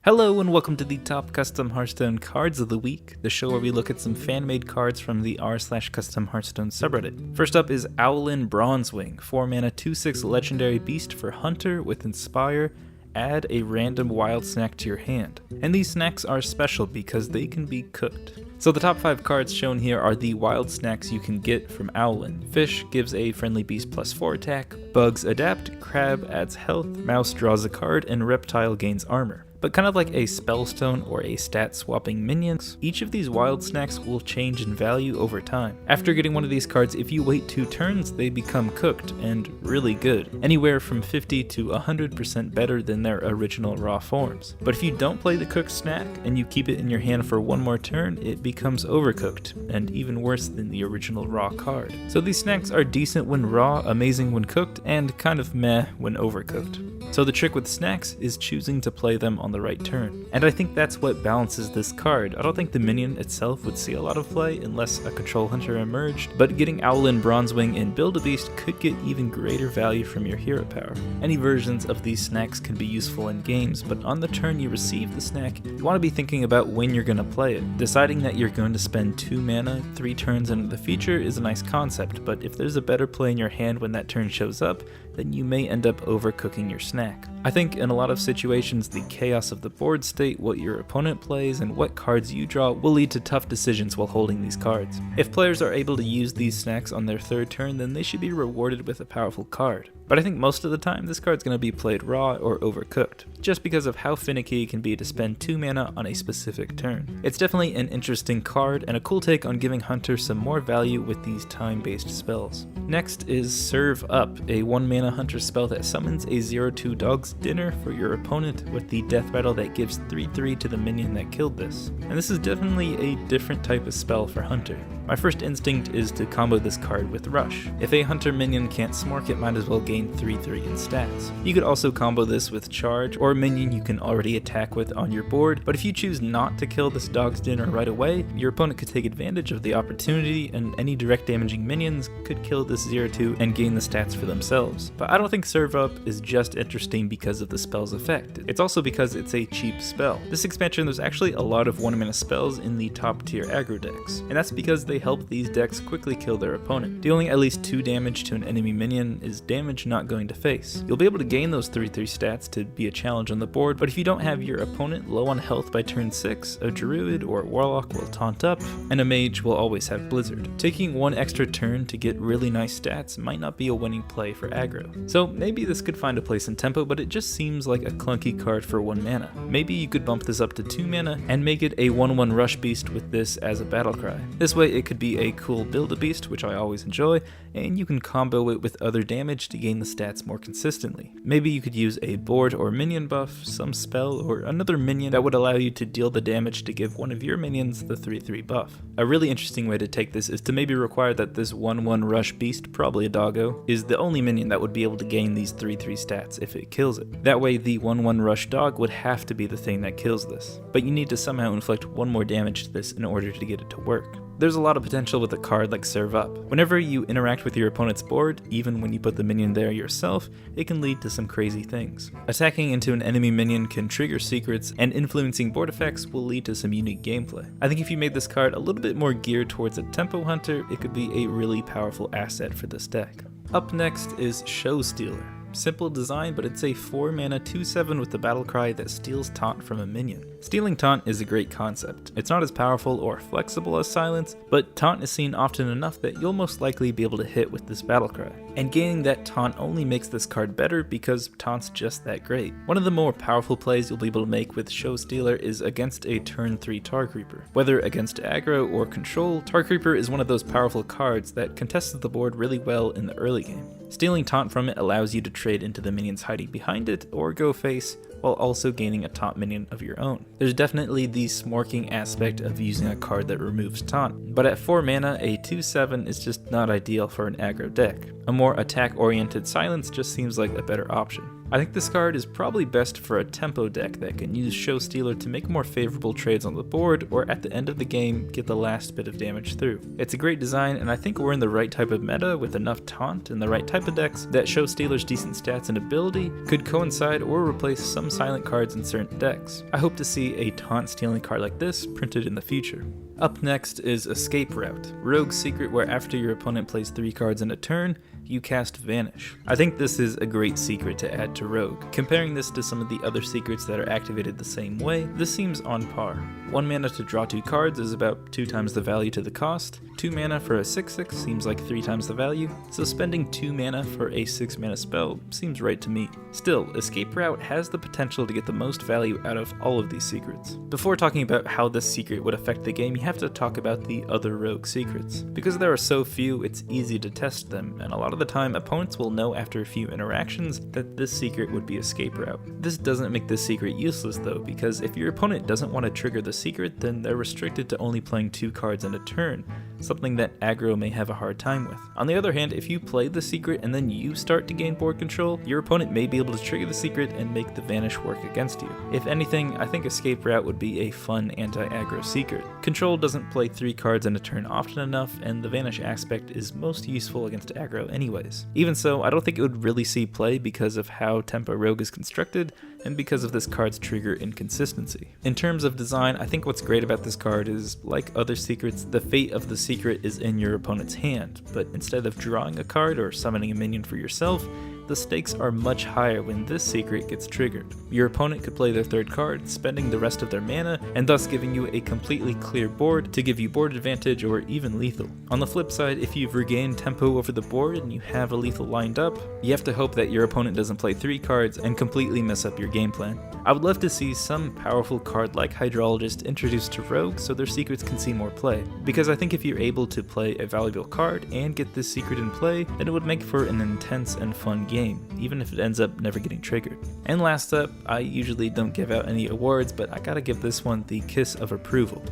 Hello and welcome to the top custom Hearthstone cards of the week, the show where we look at some fan-made cards from the r/custom Hearthstone subreddit. First up is Owlin Bronzewing, 4 mana 2/6 legendary beast for Hunter with Inspire. Add a random wild snack to your hand. And these snacks are special because they can be cooked. So the top 5 cards shown here are the wild snacks you can get from Owlin. Fish gives a friendly beast +4 attack, Bugs adapt, Crab adds health, Mouse draws a card, and Reptile gains armor. But kind of like a spellstone or a stat swapping minions, each of these wild snacks will change in value over time. After getting one of these cards, if you wait 2 turns, they become cooked and really good, anywhere from 50 to 100% better than their original raw forms. But if you don't play the cooked snack and you keep it in your hand for one more turn, it becomes overcooked and even worse than the original raw card. So these snacks are decent when raw, amazing when cooked, and kind of meh when overcooked. So the trick with snacks is choosing to play them on the right turn. And I think that's what balances this card. I don't think the minion itself would see a lot of play unless a control hunter emerged, but getting Owlin Bronzewing and Build-A-Beast could get even greater value from your hero power. Any versions of these snacks can be useful in games, but on the turn you receive the snack, you want to be thinking about when you're going to play it. Deciding that you're going to spend 2 mana 3 turns into the feature is a nice concept, but if there's a better play in your hand when that turn shows up, then you may end up overcooking your snack. I think in a lot of situations, the chaos of the board state, what your opponent plays, and what cards you draw will lead to tough decisions while holding these cards. If players are able to use these snacks on their 3rd turn, then they should be rewarded with a powerful card. But I think most of the time this card's going to be played raw or overcooked, just because of how finicky it can be to spend 2 mana on a specific turn. It's definitely an interesting card and a cool take on giving Hunter some more value with these time-based spells. Next is Serve Up, a 1 mana Hunter spell that summons a 0/2 Dog's Dinner for your opponent with the death rattle that gives 3/3 to the minion that killed this. And this is definitely a different type of spell for Hunter. My first instinct is to combo this card with Rush. If a Hunter minion can't smork, it might as well gain 3/3 in stats. You could also combo this with Charge or a minion you can already attack with on your board, but if you choose not to kill this Dog's Dinner right away, your opponent could take advantage of the opportunity and any direct damaging minions could kill this 0/2 and gain the stats for themselves. But I don't think Serve Up is just interesting because of the spell's effect. It's also because it's a cheap spell. This expansion, there's actually a lot of 1 mana spells in the top tier aggro decks, and that's because they help these decks quickly kill their opponent. Dealing at least 2 damage to an enemy minion is damage not going to face. You'll be able to gain those 3/3 stats to be a challenge on the board, but if you don't have your opponent low on health by turn 6, a druid or warlock will taunt up, and a mage will always have blizzard. Taking 1 extra turn to get really nice stats might not be a winning play for aggro. So maybe this could find a place in tempo, but it just seems like a clunky card for 1 mana. Maybe you could bump this up to 2 mana and make it a 1/1 rush beast with this as a Battlecry. This way it could be a cool Build-A-Beast, which I always enjoy, and you can combo it with other damage to gain the stats more consistently. Maybe you could use a board or minion buff, some spell, or another minion that would allow you to deal the damage to give one of your minions the 3/3 buff. A really interesting way to take this is to maybe require that this 1/1 rush beast, probably a doggo, is the only minion that would be able to gain these 3/3 stats if it kills it. That way the 1/1 rush dog would have to be the thing that kills this, but you need to somehow inflict 1 more damage to this in order to get it to work. There's a lot of potential with a card like Serve Up. Whenever you interact with your opponent's board, even when you put the minion there yourself, it can lead to some crazy things. Attacking into an enemy minion can trigger secrets, and influencing board effects will lead to some unique gameplay. I think if you made this card a little bit more geared towards a tempo hunter, it could be a really powerful asset for this deck. Up next is Show Stealer. Simple design, but it's a 4 mana 2/7 with the Battlecry that steals Taunt from a minion. Stealing Taunt is a great concept. It's not as powerful or flexible as Silence, but Taunt is seen often enough that you'll most likely be able to hit with this Battlecry. And gaining that Taunt only makes this card better because Taunt's just that great. One of the more powerful plays you'll be able to make with Show Stealer is against a turn 3 Tar Creeper. Whether against aggro or control, Tar Creeper is one of those powerful cards that contests the board really well in the early game. Stealing Taunt from it allows you to trade into the minions hiding behind it or go face, while also gaining a taunt minion of your own. There's definitely the smorking aspect of using a card that removes taunt, but at 4 mana, a 2/7 is just not ideal for an aggro deck. A more attack-oriented Silence just seems like a better option. I think this card is probably best for a tempo deck that can use Show Stealer to make more favorable trades on the board, or at the end of the game, get the last bit of damage through. It's a great design, and I think we're in the right type of meta with enough Taunt and the right type of decks that Show Stealer's decent stats and ability could coincide or replace some silent cards in certain decks. I hope to see a Taunt stealing card like this printed in the future. Up next is Escape Route, Rogue's secret where after your opponent plays 3 cards in a turn, you cast Vanish. I think this is a great secret to add to Rogue. Comparing this to some of the other secrets that are activated the same way, this seems on par. 1 mana to draw 2 cards is about 2 times the value to the cost, 2 mana for a 6/6 seems like 3 times the value, so spending 2 mana for a 6 mana spell seems right to me. Still, Escape Route has the potential to get the most value out of all of these secrets. Before talking about how this secret would affect the game, you have to talk about the other Rogue secrets. Because there are so few, it's easy to test them, and a lot of the time opponents will know after a few interactions that this secret would be Escape Route. This doesn't make this secret useless though, because if your opponent doesn't want to trigger the secret, then they're restricted to only playing 2 cards in a turn, something that aggro may have a hard time with. On the other hand, if you play the secret and then you start to gain board control, your opponent may be able to trigger the secret and make the Vanish work against you. If anything, I think Escape Route would be a fun anti-aggro secret. Control doesn't play 3 cards in a turn often enough, and the Vanish aspect is most useful against aggro anyways. Even so, I don't think it would really see play because of how Tempo Rogue is constructed, and because of this card's trigger inconsistency. In terms of design, I think what's great about this card is, like other secrets, the fate of the secret is in your opponent's hand, but instead of drawing a card or summoning a minion for yourself, the stakes are much higher when this secret gets triggered. Your opponent could play their 3rd card, spending the rest of their mana, and thus giving you a completely clear board to give you board advantage or even lethal. On the flip side, if you've regained tempo over the board and you have a lethal lined up, you have to hope that your opponent doesn't play 3 cards and completely mess up your game plan. I would love to see some powerful card like Hydrologist introduced to Rogue so their secrets can see more play, because I think if you're able to play a valuable card and get this secret in play, then it would make for an intense and fun game, even if it ends up never getting triggered. And last up, I usually don't give out any awards, but I gotta give this one the kiss of approval.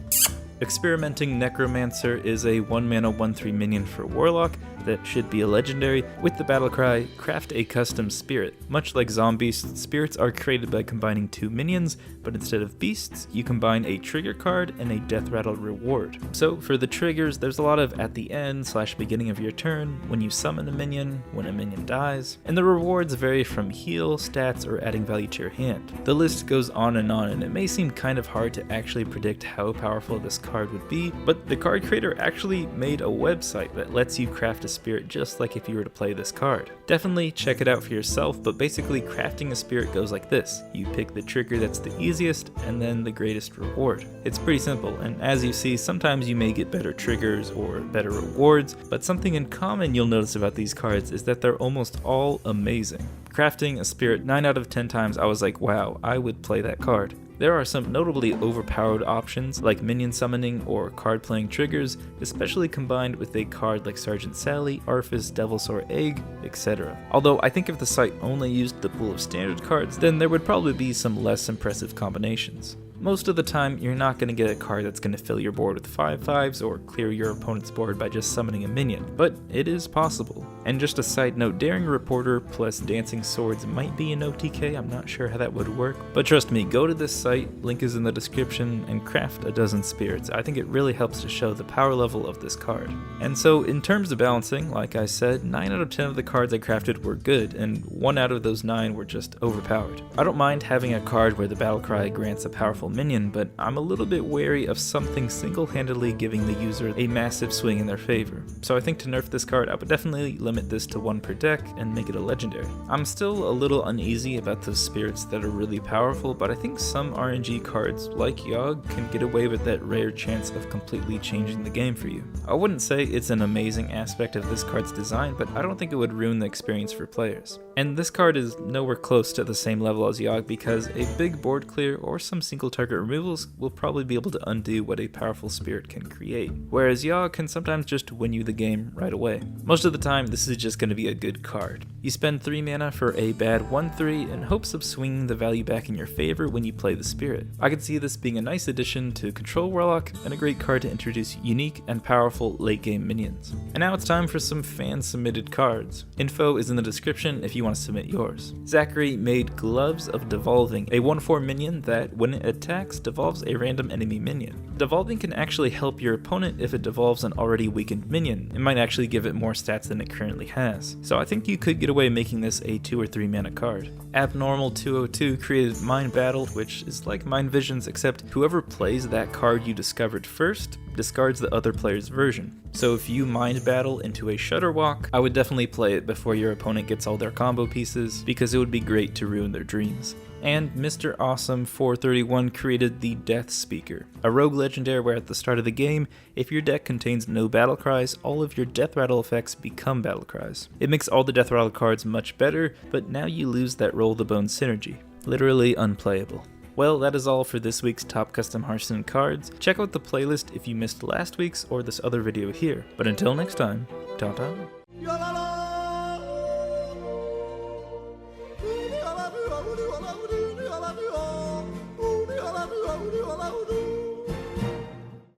Experimenting Necromancer is a 1 mana 1/3 minion for Warlock that should be a legendary. With the Battlecry, craft a custom spirit. Much like zombies, spirits are created by combining 2 minions, but instead of beasts, you combine a trigger card and a death rattle reward. So for the triggers, there's a lot of at the end / beginning of your turn, when you summon a minion, when a minion dies, and the rewards vary from heal, stats, or adding value to your hand. The list goes on, and it may seem kind of hard to actually predict how powerful this card would be, but the card creator actually made a website that lets you craft a spirit just like if you were to play this card. Definitely check it out for yourself, but basically crafting a spirit goes like this. You pick the trigger that's the easiest, and then the greatest reward. It's pretty simple, and as you see, sometimes you may get better triggers or better rewards, but something in common you'll notice about these cards is that they're almost all amazing. Crafting a spirit 9 out of 10 times I was like, wow, I would play that card. There are some notably overpowered options like minion summoning or card playing triggers, especially combined with a card like Sergeant Sally, Arfis, Devilsaur Egg, etc. Although I think if the site only used the pool of standard cards, then there would probably be some less impressive combinations. Most of the time, you're not going to get a card that's going to fill your board with 5/5s or clear your opponent's board by just summoning a minion, but it is possible. And just a side note, Daring Reporter plus Dancing Swords might be an OTK, I'm not sure how that would work, but trust me, go to this site, link is in the description, and craft a dozen spirits. I think it really helps to show the power level of this card. And so in terms of balancing, like I said, 9 out of 10 of the cards I crafted were good, and 1 out of those 9 were just overpowered. I don't mind having a card where the Battlecry grants a powerful minion, but I'm a little bit wary of something single-handedly giving the user a massive swing in their favor. So I think to nerf this card, I would definitely limit this to 1 per deck and make it a legendary. I'm still a little uneasy about those spirits that are really powerful, but I think some RNG cards like Yogg can get away with that rare chance of completely changing the game for you. I wouldn't say it's an amazing aspect of this card's design, but I don't think it would ruin the experience for players. And this card is nowhere close to the same level as Yogg because a big board clear or some single target target removals will probably be able to undo what a powerful spirit can create, whereas Yaw can sometimes just win you the game right away. Most of the time, this is just going to be a good card. You spend 3 mana for a bad 1/3 in hopes of swinging the value back in your favor when you play the spirit. I could see this being a nice addition to Control Warlock and a great card to introduce unique and powerful late game minions. And now it's time for some fan submitted cards. Info is in the description if you want to submit yours. Zachary made Gloves of Devolving, a 1/4 minion that, when it attacks, devolves a random enemy minion. Devolving can actually help your opponent if it devolves an already weakened minion. It might actually give it more stats than it currently has. So I think you could get away making this a 2 or 3 mana card. Abnormal 202 created Mind Battle, which is like Mind Visions, except whoever plays that card you discovered first discards the other player's version. So if you Mind Battle into a Shudderwalk, I would definitely play it before your opponent gets all their combo pieces, because it would be great to ruin their dreams. And Mr. Awesome 431 created the Death Speaker, a rogue legendary where at the start of the game, if your deck contains no battle cries, all of your death rattle effects become battle cries. It makes all the death rattle cards much better, but now you lose that roll the bone synergy. Literally unplayable. Well, that is all for this week's Top Custom Hearthstone cards. Check out the playlist if you missed last week's or this other video here. But until next time, ta-ta.